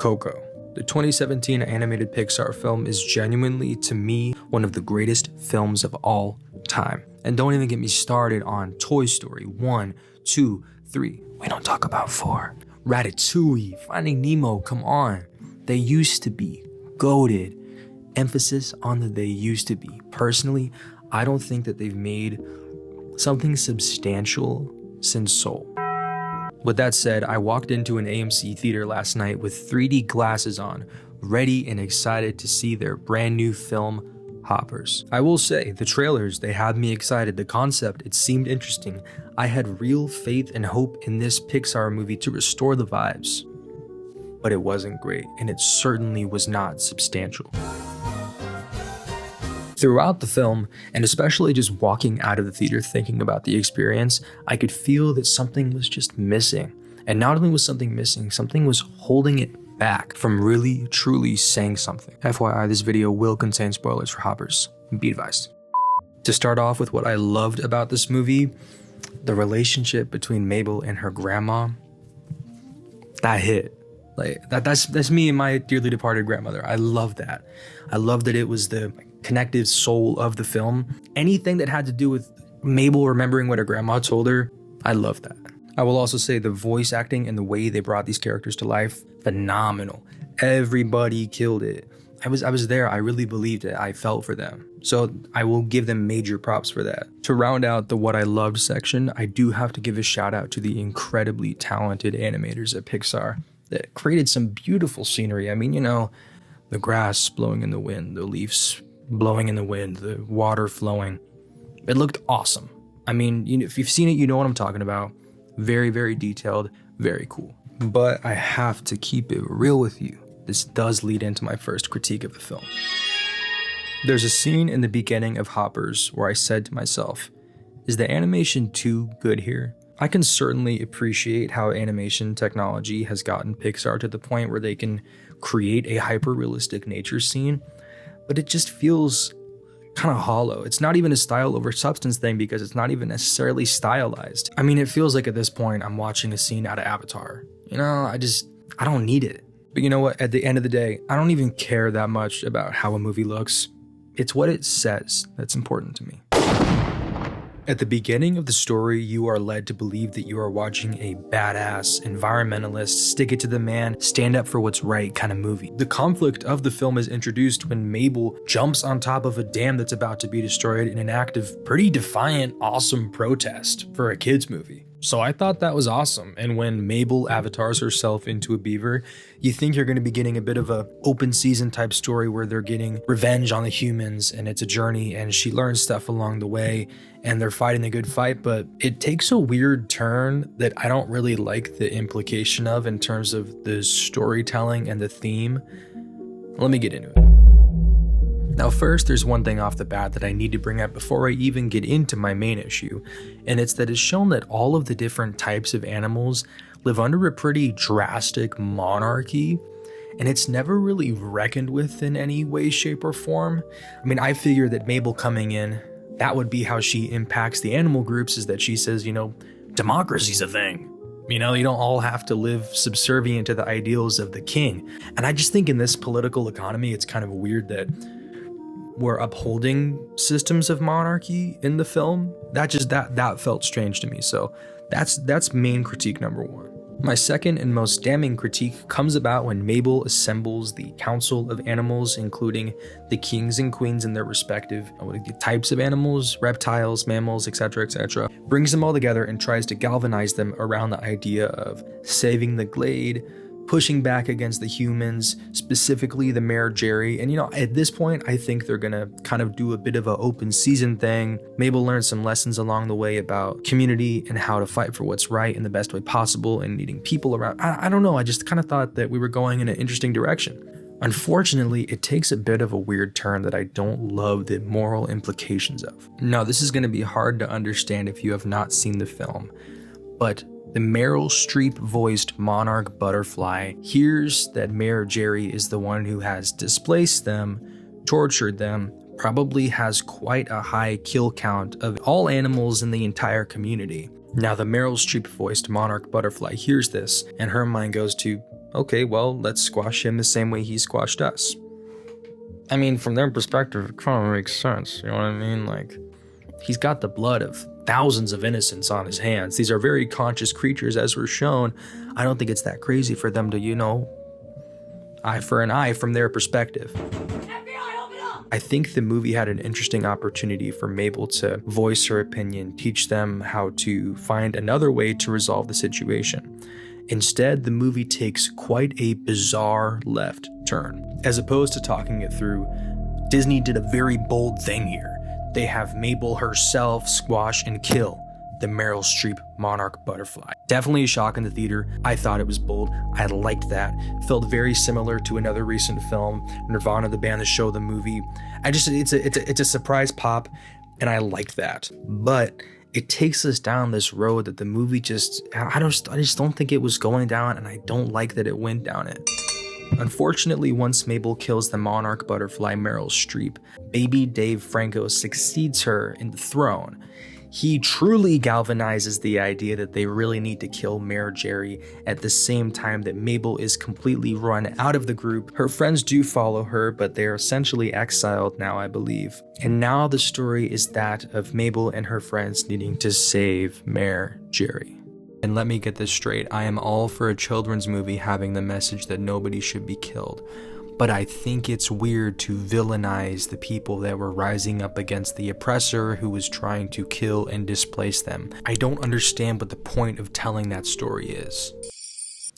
Coco. The 2017 animated Pixar film is genuinely, to me, one of the greatest films of all time. And don't even get me started on Toy Story 1, 2, 3. We don't talk about 4. Ratatouille, Finding Nemo, come on. They used to be goated. Emphasis on the they used to be. Personally, I don't think that they've made something substantial since Soul. With that said, I walked into an AMC theater last night with 3D glasses on, ready and excited to see their brand new film, Hoppers. I will say, the trailers, they had me excited. The concept, it seemed interesting. I had real faith and hope in this Pixar movie to restore the vibes. But it wasn't great, and it certainly was not substantial. Throughout the film, and especially just walking out of the theater thinking about the experience, I could feel that something was just missing. And not only was something missing, something was holding it back from really, truly saying something. FYI, this video will contain spoilers for Hoppers. Be advised. To start off with what I loved about this movie, the relationship between Mabel and her grandma, that hit. Like that's me and my dearly departed grandmother. I love that. I love that it was the connective soul of the film. Anything that had to do with Mabel remembering what her grandma told her, I love that. I will also say the voice acting and the way they brought these characters to life, phenomenal. Everybody killed it. I was there. I really believed it. I felt for them. So I will give them major props for that. To round out the what I loved section, I do have to give a shout out to the incredibly talented animators at Pixar that created some beautiful scenery. I mean, you know, the grass blowing in the wind, the leaves blowing in the wind, the water flowing. It looked awesome. I mean, if you've seen it, you know what I'm talking about. Very, very detailed, very cool. But I have to keep it real with you. This does lead into my first critique of the film. There's a scene in the beginning of Hoppers where I said to myself, is the animation too good here? I can certainly appreciate how animation technology has gotten Pixar to the point where they can create a hyper-realistic nature scene, but it just feels kind of hollow. It's not even a style over substance thing because it's not even necessarily stylized. I mean, it feels like at this point I'm watching a scene out of Avatar. You know, I don't need it. But you know what? At the end of the day, I don't even care that much about how a movie looks. It's what it says that's important to me. At the beginning of the story, you are led to believe that you are watching a badass, environmentalist, stick it to the man, stand up for what's right kind of movie. The conflict of the film is introduced when Mabel jumps on top of a dam that's about to be destroyed in an act of pretty defiant, awesome protest for a kid's movie. So I thought that was awesome. And when Mabel avatars herself into a beaver, you think you're going to be getting a bit of a open season type story where they're getting revenge on the humans and it's a journey and she learns stuff along the way and they're fighting the good fight. But it takes a weird turn that I don't really like the implication of in terms of the storytelling and the theme. Let me get into it. Now first, there's one thing off the bat that I need to bring up before I even get into my main issue, and it's that it's shown that all of the different types of animals live under a pretty drastic monarchy, and it's never really reckoned with in any way, shape, or form. I mean, I figure that Mabel coming in, that would be how she impacts the animal groups, is that she says, you know, democracy's a thing. You know, you don't all have to live subservient to the ideals of the king. And I just think in this political economy, it's kind of weird that we're upholding systems of monarchy in the film. That felt strange to me. So that's main critique number one. My second and most damning critique comes about when Mabel assembles the council of animals, including the kings and queens and their respective types of animals, reptiles, mammals, etc., etc., brings them all together and tries to galvanize them around the idea of saving the glade, pushing back against the humans, specifically the Mayor Jerry. And you know, at this point, I think they're gonna kind of do a bit of an open season thing. Mabel learned some lessons along the way about community and how to fight for what's right in the best way possible and needing people around. I don't know, I just kind of thought that we were going in an interesting direction. Unfortunately, it takes a bit of a weird turn that I don't love the moral implications of. Now, this is gonna be hard to understand if you have not seen the film, but the Meryl Streep voiced monarch butterfly hears that Mayor Jerry is the one who has displaced them, tortured them, probably has quite a high kill count of all animals in the entire community. Now the Meryl Streep voiced monarch butterfly hears this and her mind goes to, Okay, well, let's squash him the same way he squashed us. I mean, from their perspective, it kind of makes sense. You know what I mean? Like, he's got the blood of thousands of innocents on his hands. These are very conscious creatures, as we're shown. I don't think it's that crazy for them to, eye for an eye from their perspective. I think the movie had an interesting opportunity for Mabel to voice her opinion, teach them how to find another way to resolve the situation. Instead, the movie takes quite a bizarre left turn. As opposed to talking it through, Disney did a very bold thing here. They have Mabel herself squash and kill the Meryl Streep monarch butterfly. Definitely a shock in the theater. I thought it was bold. I liked that. Felt very similar to another recent film, Nirvana, the band, the show, the movie. It's a surprise pop, and I liked that. But it takes us down this road that the movie I just don't think it was going down, and I don't like that it went down it. Unfortunately, once Mabel kills the monarch butterfly Meryl Streep, baby Dave Franco succeeds her in the throne. He truly galvanizes the idea that they really need to kill Mayor Jerry at the same time that Mabel is completely run out of the group. Her friends do follow her, but they're essentially exiled now, I believe. And now the story is that of Mabel and her friends needing to save Mayor Jerry. And let me get this straight, I am all for a children's movie having the message that nobody should be killed. But I think it's weird to villainize the people that were rising up against the oppressor who was trying to kill and displace them. I don't understand what the point of telling that story is.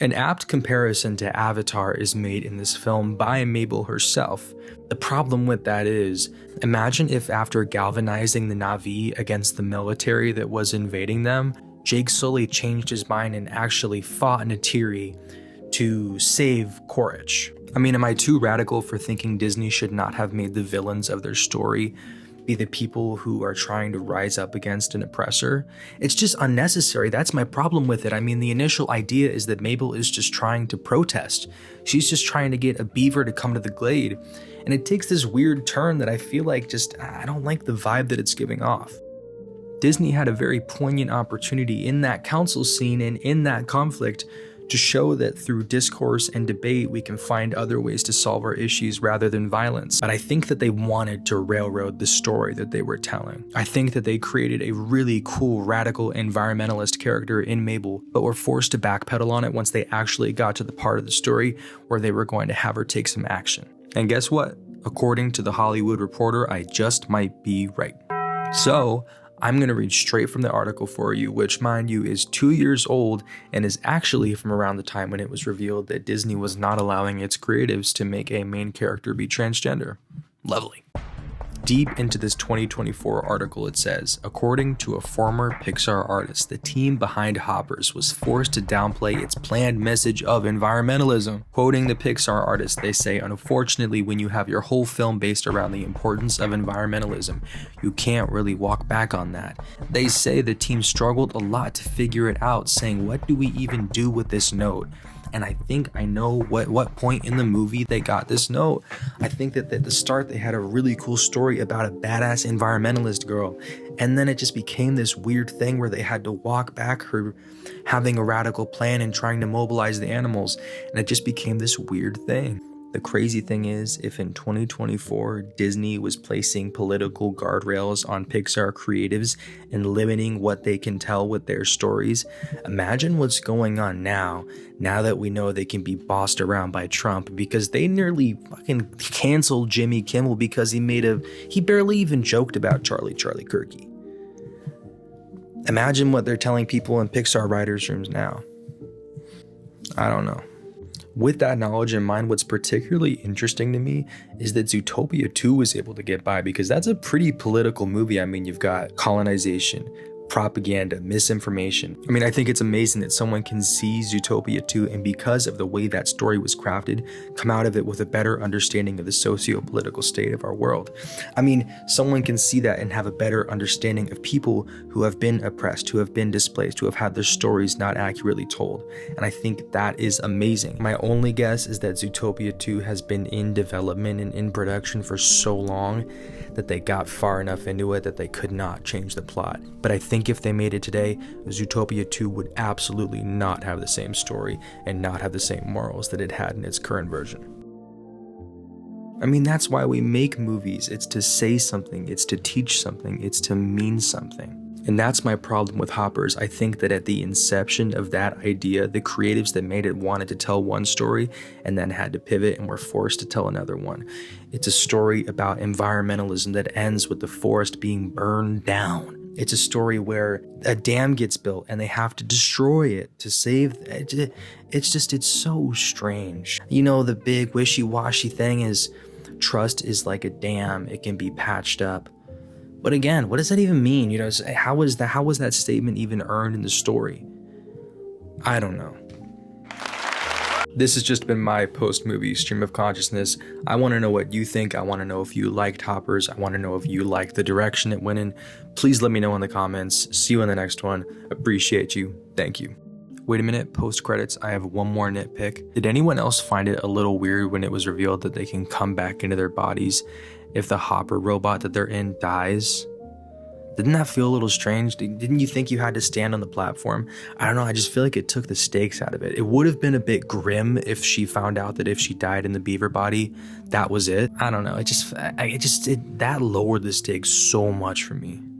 An apt comparison to Avatar is made in this film by Mabel herself. The problem with that is, imagine if after galvanizing the Na'vi against the military that was invading them, Jake Sully changed his mind and actually fought Neytiri to save Quaritch. I mean, am I too radical for thinking Disney should not have made the villains of their story be the people who are trying to rise up against an oppressor? It's just unnecessary. That's my problem with it. I mean, the initial idea is that Mabel is just trying to protest. She's just trying to get a beaver to come to the glade. And it takes this weird turn that I feel like I don't like the vibe that it's giving off. Disney had a very poignant opportunity in that council scene and in that conflict to show that through discourse and debate, we can find other ways to solve our issues rather than violence. But I think that they wanted to railroad the story that they were telling. I think that they created a really cool, radical environmentalist character in Mabel, but were forced to backpedal on it once they actually got to the part of the story where they were going to have her take some action. And guess what? According to The Hollywood Reporter, I just might be right. So, I'm going to read straight from the article for you, which, mind you, is 2 years old and is actually from around the time when it was revealed that Disney was not allowing its creatives to make a main character be transgender. Lovely. Deep into this 2024 article, it says, according to a former Pixar artist, the team behind Hoppers was forced to downplay its planned message of environmentalism. Quoting the Pixar artist, they say, unfortunately, when you have your whole film based around the importance of environmentalism, you can't really walk back on that. They say the team struggled a lot to figure it out, saying, what do we even do with this note? And I think I know what point in the movie they got this note. I think that at the start they had a really cool story about a badass environmentalist girl. And then it just became this weird thing where they had to walk back her having a radical plan and trying to mobilize the animals. And it just became this weird thing. The crazy thing is, if in 2024 Disney was placing political guardrails on Pixar creatives and limiting what they can tell with their stories, imagine what's going on now that we know they can be bossed around by Trump, because they nearly fucking canceled Jimmy Kimmel because he barely even joked about Charlie Kirky. Imagine what they're telling people in Pixar writers' rooms now. I don't know. With that knowledge in mind, what's particularly interesting to me is that Zootopia 2 was able to get by, because that's a pretty political movie. I mean, you've got colonization, propaganda, misinformation. I mean, I think it's amazing that someone can see Zootopia 2 and, because of the way that story was crafted, come out of it with a better understanding of the socio-political state of our world. I mean, someone can see that and have a better understanding of people who have been oppressed, who have been displaced, who have had their stories not accurately told. And I think that is amazing. My only guess is that Zootopia 2 has been in development and in production for so long that they got far enough into it that they could not change the plot. But I think think if they made it today, Zootopia 2 would absolutely not have the same story and not have the same morals that it had in its current version. I mean, that's why we make movies. It's to say something, it's to teach something, it's to mean something. And that's my problem with Hoppers. I think that at the inception of that idea, the creatives that made it wanted to tell one story and then had to pivot and were forced to tell another one. It's a story about environmentalism that ends with the forest being burned down. It's a story where a dam gets built and they have to destroy it to save it. It's so strange. You know, the big wishy-washy thing is trust is like a dam. It can be patched up. But again, what does that even mean? You know, how was that statement even earned in the story? I don't know. This has just been my post-movie stream of consciousness. I want to know what you think. I want to know if you liked Hoppers. I want to know if you liked the direction it went in. Please let me know in the comments. See you in the next one. Appreciate you. Thank you. Wait a minute, post-credits, I have one more nitpick. Did anyone else find it a little weird when it was revealed that they can come back into their bodies if the Hopper robot that they're in dies? Didn't that feel a little strange? Didn't you think you had to stand on the platform? I don't know, I just feel like it took the stakes out of it. It would have been a bit grim if she found out that if she died in the beaver body, that was it. I don't know, that lowered the stakes so much for me.